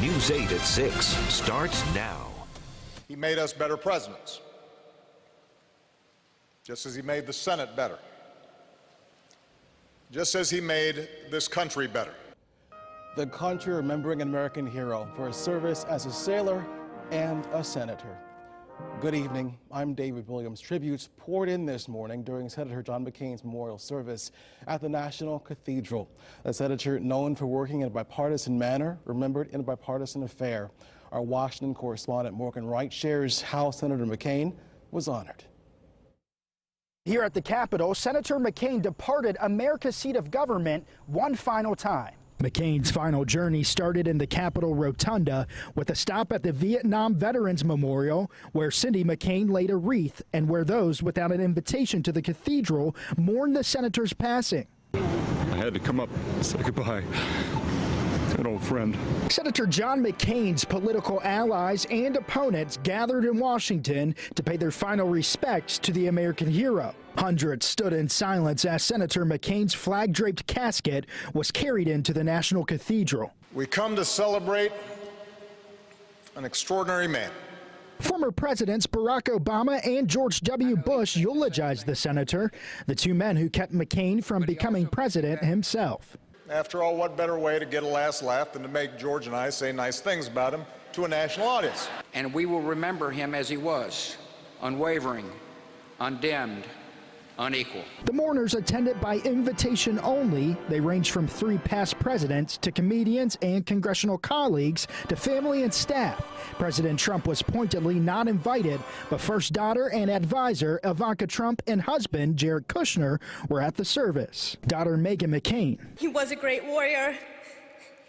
News 8 at 6 starts now. He made us better presidents, just as he made the Senate better, just as he made this country better. The country remembering an American hero for his service as a sailor and a senator. Good evening. I'm David Williams. Tributes poured in this morning during Senator John McCain's memorial service at the National Cathedral. A senator known for working in a bipartisan manner, remembered in a bipartisan affair. Our Washington correspondent Morgan Wright shares how Senator McCain was honored. Here at the Capitol, Senator McCain departed America's seat of government one final time. McCain's final journey started in the Capitol Rotunda with a stop at the Vietnam Veterans Memorial, where Cindy McCain laid a wreath and where those without an invitation to the cathedral mourned the senator's passing. I had to come up and say goodbye to an old friend. Senator John McCain's political allies and opponents gathered in Washington to pay their final respects to the American hero. Hundreds stood in silence as Senator McCain's flag-draped casket was carried into the National Cathedral. We come to celebrate an extraordinary man. Former presidents Barack Obama and George W. Bush eulogized the senator, the two men who kept McCain from becoming president himself. After all, what better way to get a last laugh than to make George and I say nice things about him to a national audience? And we will remember him as he was, unwavering, undimmed, unequal. The mourners attended by invitation only. They ranged from 3 past presidents to comedians and congressional colleagues to family and staff. President Trump was pointedly not invited, but first daughter and advisor Ivanka Trump and husband Jared Kushner were at the service. Daughter Meghan McCain. He was a great warrior.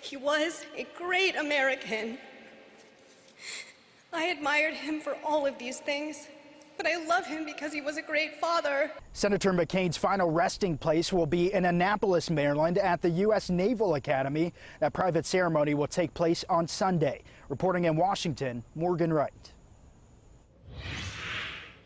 He was a great American. I admired him for all of these things, but I love him because he was a great father. Senator McCain's final resting place will be in Annapolis, Maryland at the U.S. Naval Academy. That private ceremony will take place on Sunday. Reporting in Washington, Morgan Wright.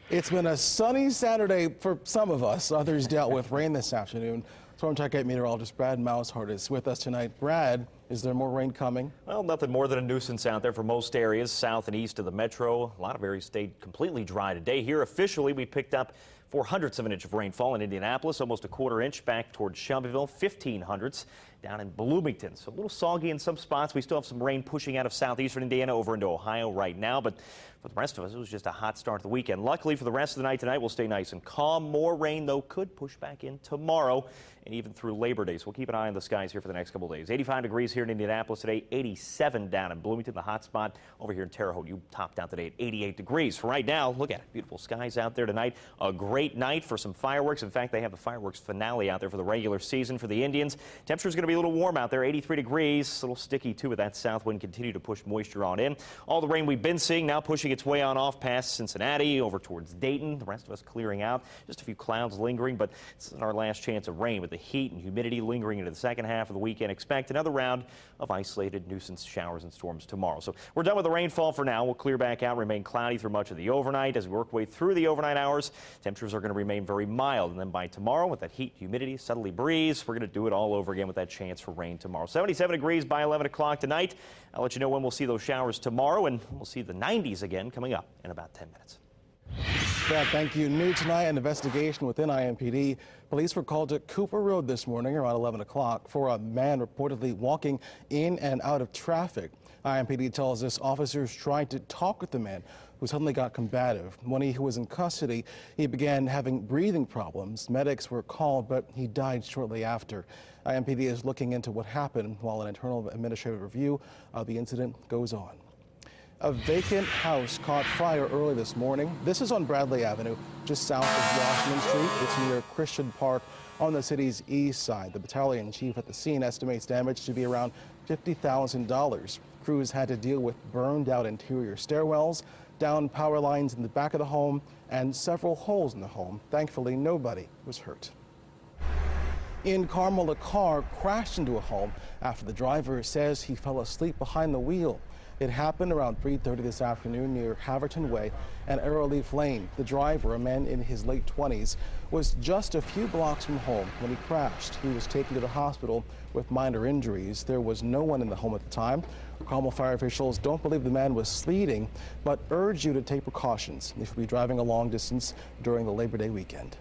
It's been a sunny Saturday for some of us. Others dealt with rain this afternoon. Storm Check 8 meteorologist Brad Moushart is with us tonight. Brad, is there more rain coming? Well, nothing more than a nuisance out there for most areas south and east of the metro. A lot of areas stayed completely dry today. Here officially, we picked up 0.04 of an inch of rainfall in Indianapolis, almost a 1/4 inch back towards Shelbyville, 0.15 down in Bloomington. So a little soggy in some spots. We still have some rain pushing out of southeastern Indiana over into Ohio right now, but for the rest of us, it was just a hot start to the weekend. Luckily for the rest of the night tonight, we'll stay nice and calm. More rain, though, could push back in tomorrow and even through Labor Day. So we'll keep an eye on the skies here for the next couple of days. 85 degrees here in Indianapolis today, 87 down in Bloomington, the hot spot over here in Terre Haute. You topped out today at 88 degrees. For right now, look at it. Beautiful skies out there tonight. A great night for some fireworks. In fact, they have the fireworks finale out there for the regular season for the Indians. Temperature's going to be a little warm out there, 83 degrees. A little sticky, too, with that south wind continue to push moisture on in. All the rain we've been seeing now pushing its way on off past Cincinnati, over towards Dayton. The rest of us clearing out. Just a few clouds lingering, but this is our last chance of rain with the heat and humidity lingering into the second half of the weekend. Expect another round of isolated nuisance showers and storms tomorrow. So we're done with the rainfall for now. We'll clear back out, remain cloudy through much of the overnight. As we work way through the overnight hours, temperatures are going to remain very mild. And then by tomorrow, with that heat, humidity, southerly breeze, we're going to do it all over again with that chance for rain tomorrow. 77 degrees by 11 o'clock tonight. I'll let you know when we'll see those showers tomorrow, and we'll see the 90s again coming up in about 10 minutes. Brad, thank you. New tonight, an investigation within IMPD. Police were called to Cooper Road this morning around 11 o'clock for a man reportedly walking in and out of traffic. IMPD tells us officers tried to talk with the man who suddenly got combative. When he was in custody, he began having breathing problems. Medics were called, but he died shortly after. IMPD is looking into what happened while an internal administrative review of the incident goes on. A vacant house caught fire early this morning. This is on Bradley Avenue, just south of Washington Street. It's near Christian Park on the city's east side. The battalion chief at the scene estimates damage to be around $50,000. Crews had to deal with burned out interior stairwells, down power lines in the back of the home, and several holes in the home. Thankfully, nobody was hurt. In Carmel, a car crashed into a home after the driver says he fell asleep behind the wheel. It happened around 3:30 this afternoon near Haverton Way and Arrowleaf Lane. The driver, a man in his late 20s, was just a few blocks from home when he crashed. He was taken to the hospital with minor injuries. There was no one in the home at the time. Carmel fire officials don't believe the man was speeding, but urge you to take precautions if you'll be driving a long distance during the Labor Day weekend.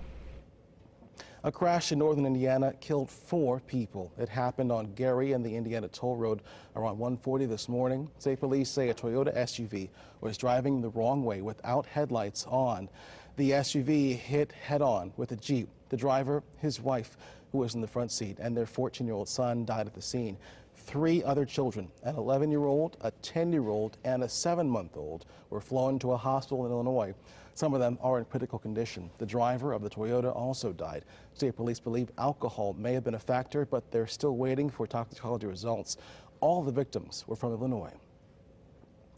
A crash in northern Indiana killed 4 people. It happened on Gary and the Indiana Toll Road around 1:40 this morning. State police say a Toyota SUV was driving the wrong way without headlights on. The SUV hit head-on with a Jeep. The driver, his wife, who was in the front seat, and their 14-year-old son died at the scene. 3 other children, an 11-year-old, a 10-year-old, and a 7-month-old, were flown to a hospital in Illinois. Some of them are in critical condition. The driver of the Toyota also died. State police believe alcohol may have been a factor, but they're still waiting for toxicology results. All the victims were from Illinois.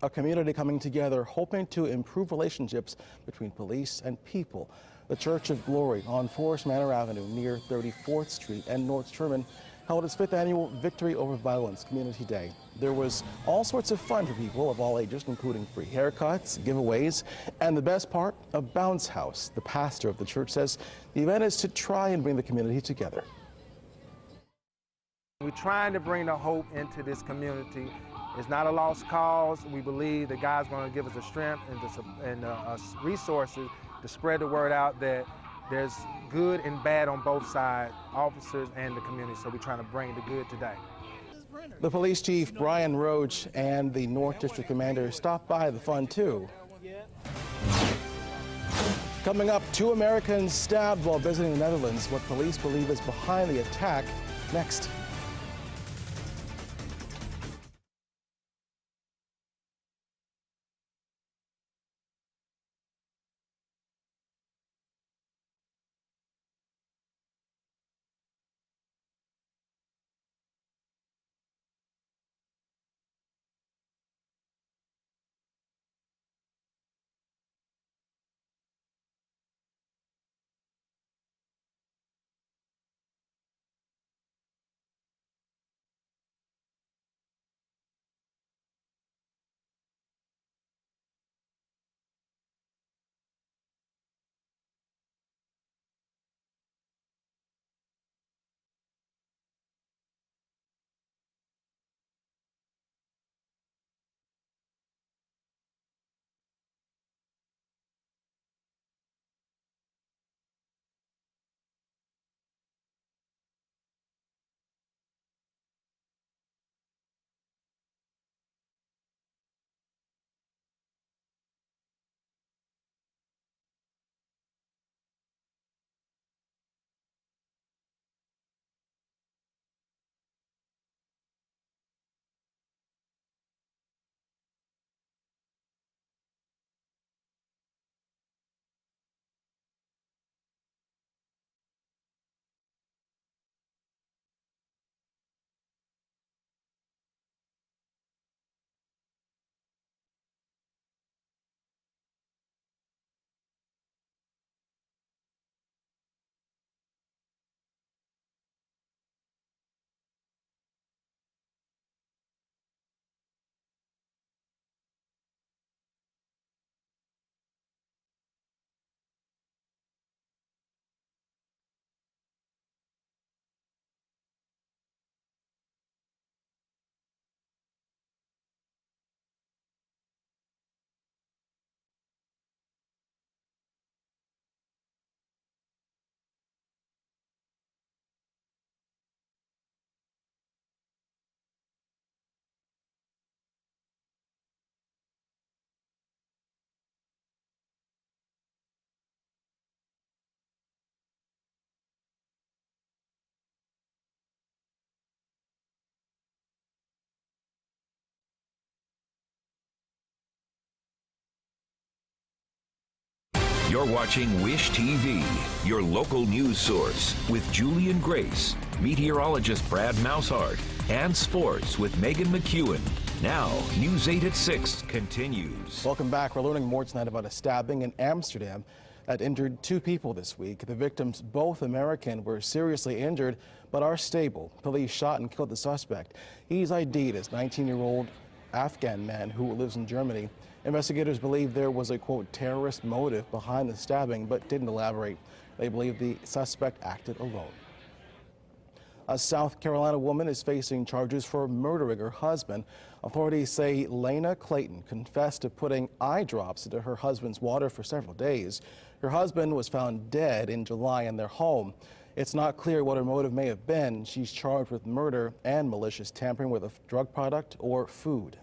A community coming together, hoping to improve relationships between police and people. The Church of Glory on Forest Manor Avenue near 34th Street and North Sherman held its 5th annual Victory Over Violence Community Day. There was all sorts of fun for people of all ages, including free haircuts, giveaways, and the best part, a bounce house. The pastor of the church says the event is to try and bring the community together. We're trying to bring the hope into this community. It's not a lost cause. We believe that God's going to give us the strength and resources to spread the word out that there's good and bad on both sides, officers and the community, so we're trying to bring the good today. The police chief, Brian Roach, and the North District commander stopped by the fun, too. Coming up, 2 Americans stabbed while visiting the Netherlands. What police believe is behind the attack. Next. You're watching Wish TV, your local news source, with Julie and Grace, meteorologist Brad Moushart, and sports with Megan McEwen. Now, News 8 at 6 continues. Welcome back. We're learning more tonight about a stabbing in Amsterdam that injured 2 people this week. The victims, both American, were seriously injured but are stable. Police shot and killed the suspect. He's ID'd as 19-year-old Afghan man who lives in Germany. Investigators believe there was a, quote, terrorist motive behind the stabbing, but didn't elaborate. They believe the suspect acted alone. A South Carolina woman is facing charges for murdering her husband. Authorities say Lena Clayton confessed to putting eye drops into her husband's water for several days. Her husband was found dead in July in their home. It's not clear what her motive may have been. She's charged with murder and malicious tampering with a drug product or food.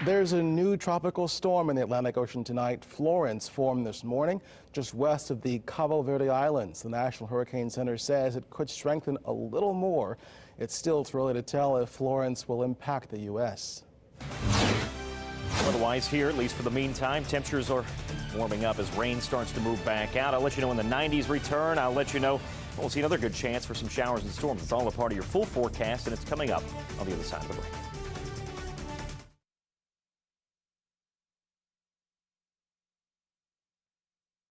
There's a new tropical storm in the Atlantic Ocean tonight. Florence formed this morning just west of the Cabo Verde Islands. The National Hurricane Center says it could strengthen a little more. It's still too early to tell if Florence will impact the U.S. Otherwise here, at least for the meantime, temperatures are warming up as rain starts to move back out. I'll let you know when the 90s return. I'll let you know we'll see another good chance for some showers and storms. It's all a part of your full forecast, and it's coming up on the other side of the break.